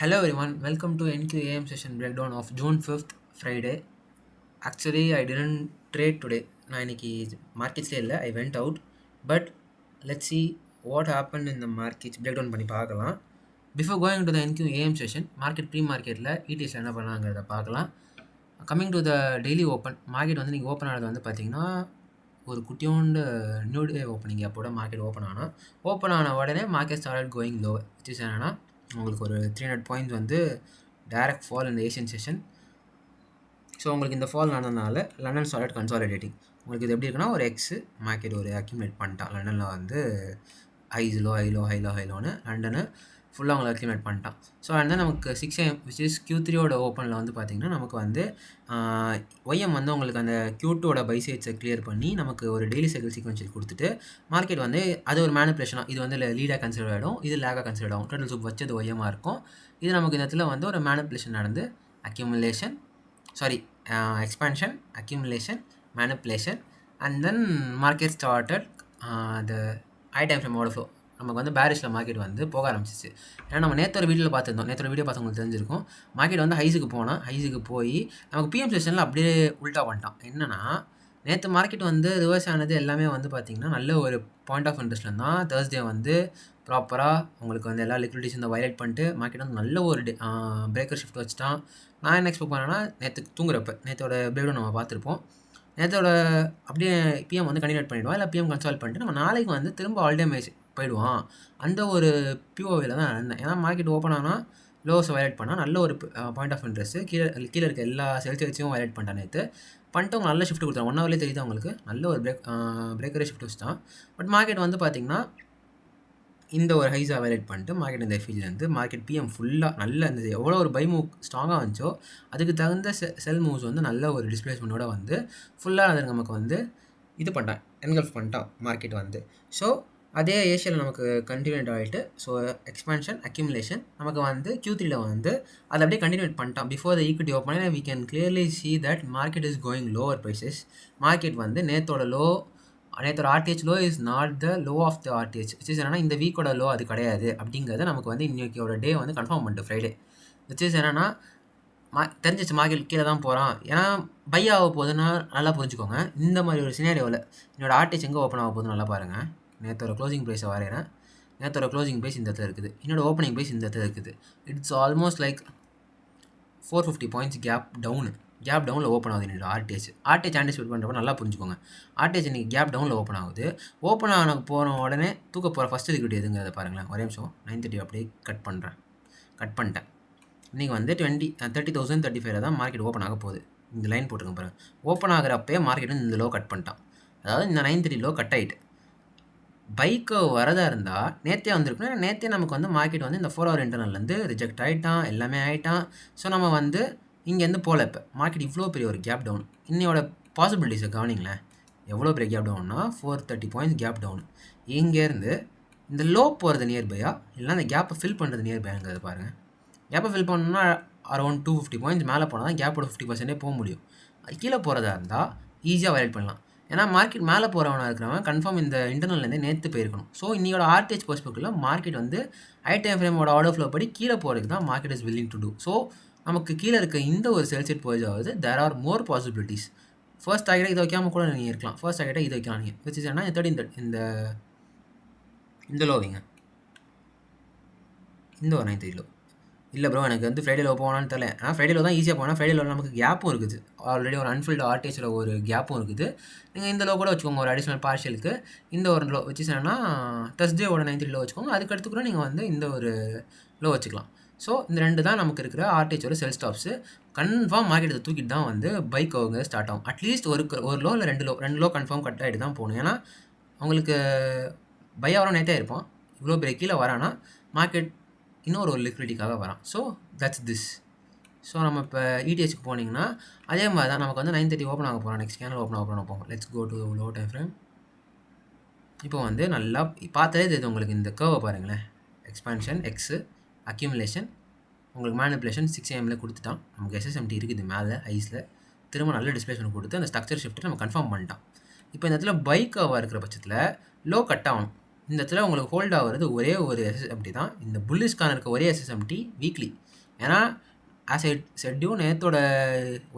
Hello everyone, welcome to NQAM session breakdown of June 5th, Friday. Actually, I didn't trade today. நான் இன்னைக்கு மார்க்கெட்ஸ்லேயே இல்லை, I went out. But let's see what happen இந்த markets break down பண்ணி பார்க்கலாம். Before going to the NQAM session, market pre மார்க்கெட்டில் இடிஎஸ்ல என்ன பண்ணாங்கிறத பார்க்கலாம். Coming to the daily open, market வந்து நீங்கள் ஓப்பன் ஆனது வந்து பார்த்தீங்கன்னா ஒரு குட்டியோண்டு நியூ டே ஓப்பனிங் அப்போட மார்க்கெட் ஓப்பன் ஆன உடனே market start going low, which is என்னன்னா உங்களுக்கு ஒரு 300 பாயிண்ட்ஸ் வந்து டைரக்ட் ஃபால் இந்த ஏஷியன் செஷன். ஸோ உங்களுக்கு இந்த ஃபால் நடந்ததுனால லண்டன் ஸ்டார்ட் கன்சாலிடேட்டிங். உங்களுக்கு இது எப்படி இருக்குன்னா ஒரு எக்ஸு மார்க்கெட் ஒரு அக்யூமுலேட் பண்ணிட்டான். லண்டனில் வந்து ஹைலோன்னு லண்டனு ஃபுல்லாக அவங்களை அக்யூமுலேட் பண்ணிட்டான். ஸோ அண்ட் தான் நமக்கு 6 AM விச் இஸ் Q3யோட ஓப்பனில் வந்து பார்த்திங்கன்னா நமக்கு வந்து ஒய்எம் வந்து உங்களுக்கு அந்த Q2ஓட பைசைட்ஸை கிளியர் பண்ணி நமக்கு ஒரு டெய்லி சைக்கிள் சீக்வன்ஷியல் கொடுத்துட்டு மார்க்கெட் வந்து அது ஒரு மேனிப்புலேஷனாக இது வந்து லீடாக கன்சிடர் ஆகிடும், இது லேகாக கன்சிடர் ஆகும். டோட்டல் சூப் வச்சது ஒய்எம்மாக இருக்கும். இது நமக்கு இந்த இடத்துல வந்து ஒரு மேனிப்புலேஷன் நடந்து expansion, accumulation, manipulation and then market started the high time frame ஓட ஃப்ளோ. நமக்கு வந்து பேரிஷில் மார்க்கெட் வந்து போக ஆரம்பிச்சிச்சு. ஏன்னா நம்ம நேற்று ஒரு வீடியோவில் பார்த்துருந்தோம், நேற்று வீடியோ பார்த்தவங்களுக்கு தெரிஞ்சிருக்கும். மார்க்கெட் வந்து ஹைஸுக்கு போய் நமக்கு பிஎம் செஷனில் அப்படியே உல்ட்டா பண்ணிட்டான். என்னன்னா நேற்று மார்க்கெட் வந்து ரிவர்ஸ் ஆனது எல்லாமே வந்து பார்த்திங்கன்னா நல்ல ஒரு பாயிண்ட் ஆஃப் இன்ட்ரெஸ்ட்டில் தான். தேர்ஸ்டே வந்து ப்ராப்பராக உங்களுக்கு வந்து எல்லா லிக்விடிட்டிஸ் இந்த வைலேட் பண்ணிட்டு மார்க்கெட் வந்து நல்ல ஒரு பிரேக்கர் ஷிஃப்ட் வச்சுட்டான். நான் என்ன எக்ஸ்பெக்ட் பண்ணேன்னா நேற்றோட பிரேக்டவுன் நம்ம பார்த்துருப்போம். நேற்றோட அப்படியே பிஎம் வந்து கண்டினியூட் பண்ணிவிடுவோம், இல்லை பிஎம் கன்சால்ட் பண்ணிட்டு நம்ம நாளைக்கு வந்து திரும்ப ஆல் டைம் போயிடுவான். அந்த ஒரு பிஓவியில் தான் இருந்தேன். ஏன்னா மார்க்கெட் ஓப்பன் ஆனால் லோஸை வயலேட் பண்ணால் நல்ல ஒரு பாயிண்ட் ஆஃப் இன்ட்ரெஸ்ட்டு கீழே இருக்க எல்லா செல்சியஸையும் வயலேட் பண்ணிட்டான். நேற்று பண்ணிட்டு அவங்க நல்ல ஷிஃப்ட் கொடுத்தாங்க. 1 ஹவர்லேயே தெரியுது அவங்களுக்கு நல்ல ஒரு பிரேக்கரே ஷிஃப்ட் வச்சு தான். பட் மார்க்கெட் வந்து பார்த்திங்கன்னா இந்த ஒரு ஹைஸை வயலேட் பண்ணிட்டு மார்க்கெட் இந்த எஃபிலேருந்து மார்க்கெட் பிஎம் ஃபுல்லாக நல்ல இருந்தது. எவ்வளோ ஒரு பை மூவ் ஸ்ட்ராங்காக வந்துச்சோ அதுக்கு தகுந்த செல் மூவ்ஸ் வந்து நல்ல ஒரு டிஸ்பிளேஸ்மெண்ட்டோட வந்து ஃபுல்லாக அது நமக்கு வந்து இது பண்ணிட்டான், என்கல்ஃப் பண்ணிட்டான் மார்க்கெட் வந்து. ஸோ அதே ஏஷியாவில் நமக்கு கண்டினியூட் ஆகிட்டு ஸோ எக்ஸ்பான்ஷன் அக்யூமுலேஷன் நமக்கு வந்து Q3ல வந்து அதை அப்படியே கண்டினியூட் பண்ணிட்டான். Before the equity open we can clearly see that market is going lower prices. Market வந்து நேற்றோட RTH low is not the low of the RTH, which is என்னன்னா இந்த வீக்கோட லோ அது கிடையாது அப்படிங்கிறத நமக்கு வந்து இன்னைக்கோட டே வந்து கன்ஃபார்ம் பண்ணிட்டு ஃப்ரைடே. விச் இஸ் என்னன்னா தெரிஞ்சிச்சு மார்க்கெட் கீழே தான் போகிறான். ஏன்னா பை ஆக போகுதுன்னா நல்லா புரிஞ்சுக்கோங்க. இந்த மாதிரி ஒரு சினாரியோவில் என்னோட ஆர்டிஹெச் எங்கே ஓப்பன் ஆக போகுதுன்னு நல்லா பாருங்கள். நேற்றோட க்ளோசிங் ப்ரைஸை வரைகிறேன். நேற்றோட க்ளோசிங் ப்ரைஸ் இந்த இடத்துல இருக்குது, என்னோட ஓப்பனிங் ப்ரைஸ் இந்த இடத்துல இருக்குது. It's almost like 450 points gap டவுனில் ஓப்பன் ஆகுது. என்னோட ஆர்டிஹெச் ஆன்டிசிபேட் பண்ணுறப்ப நல்லா புரிஞ்சுக்கோங்க. ஆர்டிஹெச் இன்றைக்கி கேப் டவுனில் ஓப்பன் ஆகுது. ஓப்பன் ஆன போன உடனே தூக்க போகிற ஃபஸ்ட்டு லிக்விட்டி எதுங்கிறத பாருங்களேன். ஒரே நிமிஷம் 9:30 அப்படியே கட் பண்ணிட்டேன். இன்றைக்கி வந்து 30,035 தான் மார்க்கெட் ஓப்பன் ஆக போகுது. இந்த லைன் போட்டுருங்க பாருங்கள். ஓப்பன் ஆகிறப்பே மார்க்கெட் வந்து இந்த லோ கட் பண்ணிட்டான். அதாவது இந்த 9:30 லோ கட் ஆகிட்டு பைக்கு வரதா இருந்தால் நேற்றே வந்திருக்கணும். ஏன்னா நேற்றே நமக்கு வந்து மார்க்கெட் வந்து இந்த 4 ஹவர் இன்டர்னல்லேருந்து ரிஜெக்ட் ஆகிட்டான், எல்லாமே ஆகிட்டான். ஸோ நம்ம வந்து இங்கேருந்து போகல. இப்போ மார்க்கெட் இவ்வளோ பெரிய ஒரு கேப் டவுன். இன்னையோட பாசிபிலிட்டிஸை கவனிங்களேன். எவ்வளோ பெரிய கேப் டவுன்னா 430 பாயிண்ட்ஸ் கேப் டவுன். இங்கேருந்து இந்த லோ போகிறது நியர்பையா இல்லைனா அந்த கேப்பை ஃபில் பண்ணுறது நியர்பைங்கிறத பாருங்கள். கேப்பை ஃபில் பண்ணணும்னா அரௌண்ட் 250 பாயிண்ட்ஸ் மேலே போனால் தான் கேப்போட 50% போக முடியும். கீழே போகிறதா இருந்தால் ஈஸியாக வயலேட் பண்ணலாம். ஏன்னா மார்க்கெட் மேலே போகிறவனாக இருக்கிறவன் கன்ஃபார்ம் இந்த இன்டர்னல்லேருந்து நேற்று போயிருக்கணும். ஸோ இன்னையோட ஆர்டிஹெச் பெர்ஸ்பெக்டிவ்ல மார்க்கெட் வந்து ஹை டைம் ஃப்ரேமோட ஆர்டர் ஃப்ளோ படி கீழே போகிறதுக்கு தான் market is willing to do. So நமக்கு கீழே இருக்க இந்த ஒரு செல்சியட் பர்ஜ் ஆகுது. There are more possibilities. First டார்கெட்டை இதை வைக்காமல் கூட நீங்கள் இருக்கலாம். ஃபர்ஸ்ட் டார்கெட்டை இதை வைக்கலாம் நீங்கள். விச் இஸ் என்ன இந்த லோவிங்க இந்த ஒரு 9 லோ இல்லை ப்ரோ, எனக்கு வந்து ஃப்ரைடே லோ போகலான்னு தெரியல. ஆனால் ஃப்ரைடே லோ தான் ஈஸியாக போனால் ஃப்ரைடே லோ நமக்கு கேப்பும் இருக்குது. ஆல்ரெடி ஒரு அன்ஃபில்டு ஆர்டிஹெச்சில் ஒரு கேப்பும் இருக்குது. நீங்கள் இந்த லோ கூட வச்சுக்கோங்க ஒரு அடிஷ்னல் பார்ஷியலுக்கு. இந்த ஒரு லோ வச்சு என்னன்னா தர்ஸ்டேவோட 9:30 லோ வச்சுக்கோங்க. அதுக்கடுத்து கூட நீங்கள் வந்து இந்த ஒரு லோ வச்சுக்கலாம். ஸோ இந்த 2 தான் நமக்கு இருக்கிற ஆர்டிஹெச்சோட செல் ஸ்டாப்ஸு. கன்ஃபார்ம் மார்க்கெட்டை தூக்கிட்டு தான் வந்து பைக் அவங்க ஸ்டார்ட் ஆகும். அட்லீஸ்ட் ஒரு லோ இல்லை 2 லோ கன்ஃபார்ம் கட் ஆகிட்டு தான் போகணும். ஏன்னா அவங்களுக்கு பை ஆகிற நேற்றே இருப்பான். இவ்வளோ பெரிய கீழே வரானா மார்க்கெட் இன்னொரு லிக்விடிட்டிக்காக வரான். So that's this. ஸோ நம்ம இப்போ இடிஹெச்சுக்கு போனீங்கன்னா அதே மாதிரி தான் நமக்கு வந்து 9:30 ஓப்பன் ஆக போகிறோம். நெக்ஸ்ட் கேனல் ஓப்பன் போகும். Let's go to low time frame. இப்போ வந்து நல்லா பார்த்தாலே தெரியுது உங்களுக்கு. இந்த கர்வை பாருங்களேன். எக்ஸ்பான்ஷன் எக்ஸு அக்யூமுலேஷன் உங்களுக்கு மேனிப்புலேஷன் 6 AM கொடுத்துட்டான். நமக்கு SSMT இருக்குது மேலே ஐஸில். திரும்ப நல்ல டிஸ்பிளேஸ்மெண்ட் கொடுத்து அந்த ஸ்ட்ரக்சர் ஷிஃப்ட்டை நம்ம கன்ஃபார்ம் பண்ணிட்டான். இப்போ இந்த இடத்துல பைக்காக இருக்கிற பட்சத்தில் லோ கட் ஆகணும். இந்த இடத்துல உங்களுக்கு ஹோல்ட் ஆகிறது ஒரே ஒரு SSMT தான். இந்த புல்லிஷ்கான இருக்க ஒரே SSMT வீக்லி. ஏன்னா ஆஸ் எ செட்யூ நேத்தோட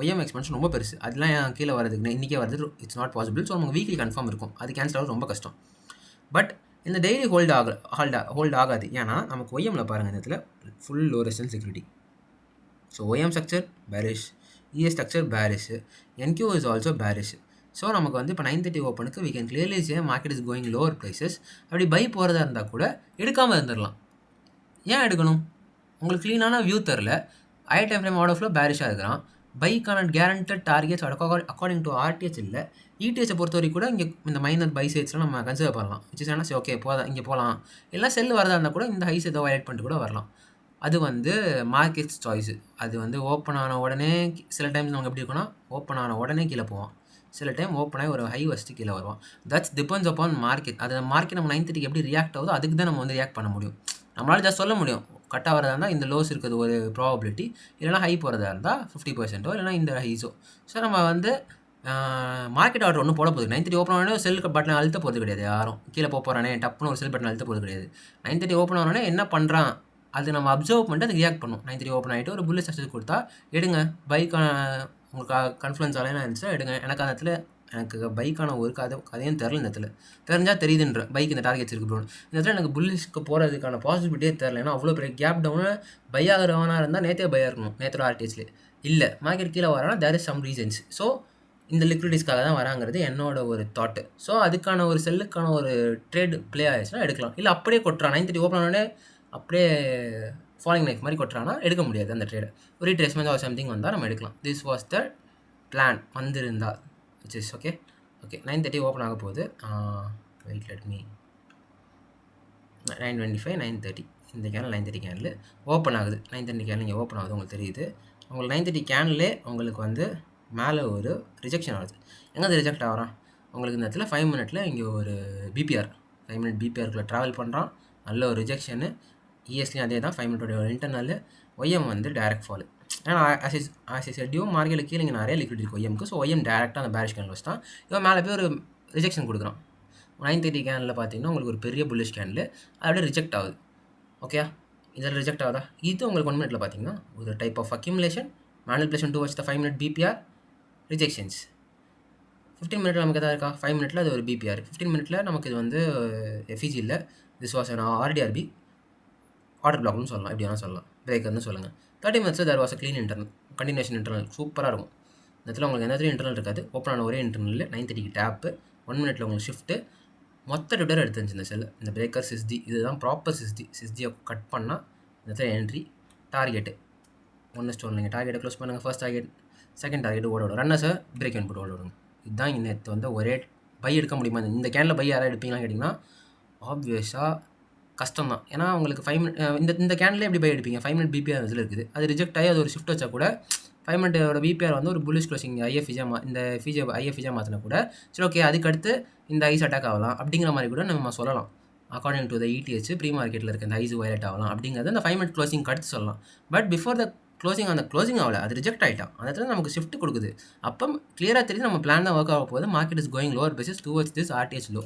ஒய்எம் எக்ஸ்பென்ஷன் ரொம்ப பெருசு. அதெல்லாம் ஏன் கீழே வரதுக்கு இன்றைக்கே வருது, இட்ஸ் நாட் பாசிபிள். ஸோ நமக்கு வீக்லி கன்ஃபார்ம் இருக்கும், அது கேன்சல் ஆகிறது ரொம்ப கஷ்டம். பட் இந்த டெய்லி ஹோல்ட் ஆகாது. ஏன்னா நமக்கு ஒய்எம்மில் பாருங்கள், இந்த இடத்துல full low resistance security. So YM structure bearish, ES structure bearish, NQ is also bearish. So நமக்கு வந்து இப்போ 9:30 ஓப்பனுக்கு we can clearly say market is going lower prices. அப்படி பை போகிறதா இருந்தால் கூட எடுக்காமல் இருந்துடலாம். ஏன் எடுக்கணும்? உங்களுக்கு க்ளீனான வியூ தெரில. ஐ டைம் ஃப்ரேம் ஆர்டர் ஃப்ளோ பேரிஷாக இருக்கிறான். பைக்கான கேரண்டட் டார்கெட்ஸ் அக்கார்டிங் டு ஆர்டிஎச் இல்லை. இடிஎச்சை பொறுத்த வரைக்கும் கூட இங்கே இந்த மைனர் பை சைட்ஸ்லாம் நம்ம கன்சிடர் பண்ணலாம். விச் இஸ் சரி, ஓகே இங்கே போகலாம். இல்லை செல் வரதா இருந்தால் கூட இந்த ஹைஸ் ஏதோ வயலேட் பண்ணிட்டு கூட வரலாம். அது வந்து மார்க்கெட்ஸ் சாய்ஸு. அது வந்து ஓப்பன் ஆன உடனே சில டைம்ஸ் நமக்கு எப்படி இருக்குன்னா, ஓப்பன் ஆன உடனே கீழே போவோம். சில டைம் ஓப்பன் ஆகி ஒரு ஹை வச்சுட்டு கீழே வருவோம். That's depends upon market. அது மார்க்கெட் நம்ம 9:30 எப்படி ரியாக்ட் ஆகுதோ அதுக்கு தான் நம்ம வந்து ரியாக்ட் பண்ண முடியும். நம்மளால ஜஸ்ட் சொல்ல முடியும், கட்டாக வரதா இருந்தால் இந்த லோஸ் இருக்கிறது ஒரு ப்ராபபிலிட்டி, இல்லைனா ஹை போகிறதா இருந்தால் 50%, இல்லைனா இந்த ஹைஸோ. ஸோ நம்ம வந்து மார்க்கெட் ஆர்டர் ஒன்றும் போட போகுது. 9:30 ஓப்பன் ஆனோடனே செல் பட்டன் அழுத்த போகிறது கிடையாது. யாரும் கீழே போகிறானே டப்புன்னு ஒரு செல் பட்டன் அழுத்த போகிறது கிடையாது. 9:30 ஓப்பன் ஆனோடனே என்ன பண்ணுறான் அது நம்ம அப்சர்வ் பண்ணிட்டு அதுக்கு ரியாக்ட் பண்ணும். 9:30 ஓப்பன் ஆகிட்டு ஒரு புல்லிஷ் சக்ஸஸ் கொடுத்தா எடுங்க. பைக்கான உங்களுக்கு கான்ஃபிடன்ஸ் அலைனா இருந்துச்சுன்னா எடுங்க. எனக்கு அந்த இடத்துல எனக்கு பைக்கான ஒரு கதையும் தெரில. இந்த இடத்துல தெரிஞ்சால் தெரியுதுன்ற பைக் இந்த டார்கெட்ஸ் இருக்குது ப்ரோ. இந்த இடத்துல எனக்கு புல்லிஷ்க்கு போகிறதுக்கான பாசிபிலிட்டியே தெரில. ஏன்னா அவ்வளோ பெரிய கேப் டவுனு பை ஆகிறவனா இருந்தால் நேற்றே பையாக இருக்கணும். நேற்றோட ஆர்டிஎஸ்லேயே இல்லை, மார்க்கெட் கீழே வரானா there is some reasons. So இந்த லிக்விடிட்டிஸ்க்காக தான் வராங்கிறது என்னோட ஒரு தாட்டு. ஸோ அதுக்கான ஒரு செல்லுக்கான ஒரு ட்ரேட் ப்ளே ஆகிடுச்சுன்னா எடுக்கலாம். இல்லை அப்படியே கொட்டுறான் 9:30 ஓப்பன் ஆனோடனே அப்படியே ஃபாலிங் நைக் மாதிரி கொட்டுறான்னா எடுக்க முடியாது அந்த ட்ரேடை. ஒரு ரீட்ரேஸ்மெண்ட் ஆர் சம்திங் வந்தால் நம்ம எடுக்கலாம். திஸ் வாஸ் த பிளான் வந்திருந்தால், விச் இஸ் ஓகே. 9:30 ஓப்பன் ஆக போகுது. வெயிட் லெட் மீ 9:25 9:30 இந்த கேனில் 9:30 கேனில் ஓப்பன் ஆகுது. 9:30 கேனில் இங்கே ஓப்பன் ஆகுது, உங்களுக்கு தெரியுது. உங்களுக்கு 9:30 கேனிலே உங்களுக்கு வந்து மேலே ஒரு ரிஜெக்ஷன் ஆகுது. எங்கே அது ரிஜெக்ட் ஆகிறான் உங்களுக்கு இந்த இடத்துல 5 மினிட்ல இங்கே ஒரு பிபிஆர் 5 மினிட் பிபிஆருக்குள்ளே ட்ராவல் பண்ணுறான். நல்ல ஒரு ரிஜெக்ஷனு. இஎஸ்லேயும் அதே தான் 5 மினிட்டோட இன்டர்னல். ஒய்எம் வந்து டைரக்ட் ஃபாலு. ஏன்னா ஆஸ் ஷெட்யூ மார்க்கெட்டில் கீழே இங்கே நிறைய லிக்விட் இருக்குது ஒய்எம்க்கு. ஸோ ஒய்எம் டேரெக்டாக அந்த பேரிஷ் கேனில் வச்சுட்டான். இவன் மேலே போய் ஒரு ரிஜெக்ஷன் கொடுக்குறான். 9:30 கேனில் பார்த்தீங்கன்னா உங்களுக்கு ஒரு பெரிய புல்லிஷ் கேனில் அது அப்படியே ரிஜெக்ட் ஆகுது. ஓகே, இதில் ரிஜெக்ட் ஆகுதா? இது உங்களுக்கு 1 மினிட்ல பார்த்தீங்கன்னா ஒரு type of accumulation, manipulation towards the 5 minute BPR, rejections. 15 மினிட்ல நமக்கு எதாவது இருக்கா? 5 மினிட்ல அது ஒரு பிபிஆர். 15 மினிட்ல நமக்கு இது வந்து எஃபிஜி இல்லை, திஸ் வாஸ் an ஆர்டிஆர்பி, ஆர்டர் பிளாக்னு சொல்லலாம், எப்படி வேணால் சொல்லலாம், பிரேக்கர்னு சொல்லுங்கள். 30 மினிட்ஸில் there was a clean internal, continuation internal சூப்பராக இருக்கும். இந்த இடத்துல உங்களுக்கு எந்த இடத்துல இன்டர்னல் இருக்காது. ஓப்பன் ஆன ஒரே இன்டர்னல் 9:30 டேப்பு. 1 மினிட்ல உங்களுக்கு ஷிஃப்ட்டு மொத்த ட்விட்டர் எடுத்துருந்துச்சு இந்த செல். இந்த பிரேக்கர் சிஸ்டி, இதுதான் ப்ராப்பர் சிஸ்டி. சிஸ்டியை கட் பண்ணால் இந்த இடத்துல என்ட்ரி டார்கெட்டு 1:1. நீங்கள் டார்கெட்டை க்ளோஸ் பண்ணுங்கள். ஃபர்ஸ்ட் டார்கெட், செகண்ட் டார்கெட் ஓட விடும். ரன்னர்ஸை பிரேக் அண்ட் போட்டு ஓட விடுங்க. இதுதான் இந்த நேற்று வந்து ஒரே பை எடுக்க முடியுமா? இந்த கேனில் பை யாராவது எடுப்பீங்களான்னு கேட்டிங்கன்னா ஆப்வியஸாக கஷ்டம் தான். ஏன்னா உங்களுக்கு 5 மினிட் இந்த கேனில் எப்படி பை எடுப்பீங்க? 5 மினிட் பிபிஆர் இதில் இருக்குது. அது ரிஜெக்ட் ஆகி அது ஒரு ஷிஃப்ட் வச்சா கூட 5 மினிட்டோட பிபிஆர் வந்து ஒரு புல்லிஷ் க்ளோசிங் இந்த ஐஎஃப்இஜா மாற்றினா கூட சரி ஓகே, அதுக்கடுத்து இந்த ஐஸ் அட்டாக் ஆகலாம் அப்படிங்கிற மாதிரி கூட நம்ம சொல்லலாம். According to the ETH pre மார்க்கெட்டில் இருக்க இந்த ஐஸ் வயலேட் ஆகலாம் அப்படிங்கிறது அந்த 5 மினிட் க்ளோசிங் அடுத்து சொல்லலாம். பட் பிஃபோர் த க்ளோசிங் அந்த க்ளோசிங் ஆகலை, அது ரிஜெக்ட் ஆகிட்டான். அந்த இடத்துல நமக்கு ஷிஃப்ட் கொடுக்குது. அப்போ கிளியராக தெரியுது நம்ம பிளான் தான் ஒர்க் ஆக போகுது. Market is going lower basis towards this RTH low.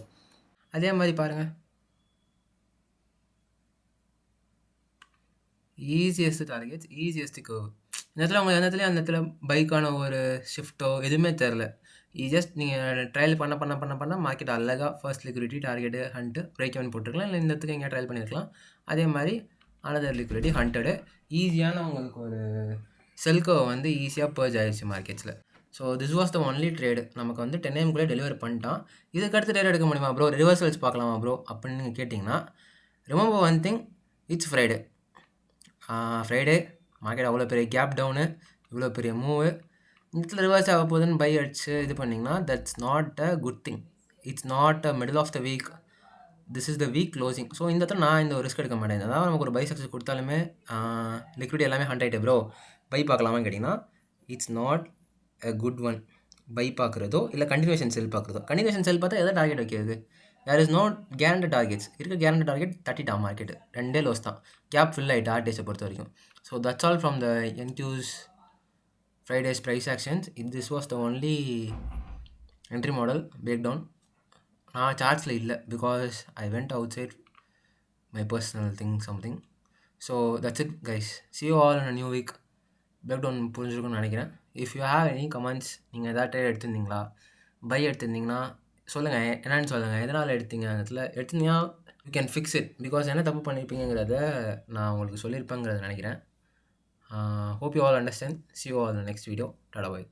அதே மாதிரி பாருங்கள், ஈஸியஸ்ட் டார்கெட்ஸ், ஈஸியஸ்ட் கர்வ். இந்த இடத்துல அவங்க எந்த இடத்துல அந்த இடத்துல பைக்கான ஒரு ஷிஃப்ட்டோ எதுவுமே தெரில. ஜஸ்ட் நீங்கள் ட்ரையல் பண்ண மார்க்கெட் அழகாக first liquidity target hunt break எவன் போட்டிருக்கலாம். இல்லை இந்த இடத்துக்கு எங்கேயா ட்ரையல் பண்ணியிருக்கலாம். அதே மாதிரி அனதர் லிக்விடிட்டி ஹண்டடு ஈஸியான உங்களுக்கு ஒரு செல்கோ வந்து ஈஸியாக பர்ஜ் ஆகிடுச்சு மார்க்கெட்ஸில். So this was the only trade. நமக்கு வந்து 10 AM டெலிவரி பண்ணிட்டான். இதுக்கடுத்து ட்ரேட் எடுக்க முடியுமா ப்ரோ, ரிவர்சல்ஸ் பார்க்கலாமா ப்ரோ அப்படின்னு நீங்கள் கேட்டிங்கன்னா, remember one thing, it's Friday. Friday market அவ்வளோ பெரிய கேப் டவுனு, இவ்வளோ பெரிய மூவு, இந்த ரிவர்ஸ் ஆக போகுதுன்னு பை அடிச்சு இது பண்ணிங்கன்னா that's not a good thing. It's not a middle of the week, this is the week closing. So இந்த இடத்துல நான் இந்த ஒரு ரிஸ்க் எடுக்க மாட்டேன். அதாவது நமக்கு ஒரு பை சக்ஸஸ் கொடுத்தாலுமே லிக்விடி எல்லாமே ஹண்ட் ஆகிட்டு ப்ரோ பை பார்க்கலாமான்னு கேட்டிங்கன்னா it's not a good one. Buy பார்க்குறதோ இல்லை கண்டினியூஷன் செல் பார்க்குறதோ. கண்டினியூஷன் செல் பார்த்தா எதாவது டார்கெட் வைக்கிறது? There is no guarantee targets. இருக்க கேரண்டி டார்கெட் 30 மார்க்கெட் 2 லோஸ் தான். கேப் ஃபில் ஆகிட்டு ஆர்டிஎஸை பொறுத்த வரைக்கும். So that's all from the NQ's Friday's price actions. This was the only entry model breakdown. நான் சார்ட்ஸில் இல்லை, because I went outside my personal thing something. So that's it guys. see you all in a new week. Breakdown புரிஞ்சிருக்கும்னு நினைக்கிறேன். If you have any comments, நீங்கள் எதாவது trade எடுத்திருந்தீங்களா, by எடுத்திருந்தீங்கன்னா சொல்லுங்கள், என்னன்னு சொல்லுங்கள், எதனால் எடுத்தீங்க, அந்த இடத்துல எடுத்திருந்தீங்கன்னா you can fix it. Because என்ன தப்பு பண்ணியிருப்பீங்கிறத நான் உங்களுக்கு சொல்லியிருப்பேங்கிறத நினைக்கிறேன். Hope you all understand. See you all in the next video. Tada bye.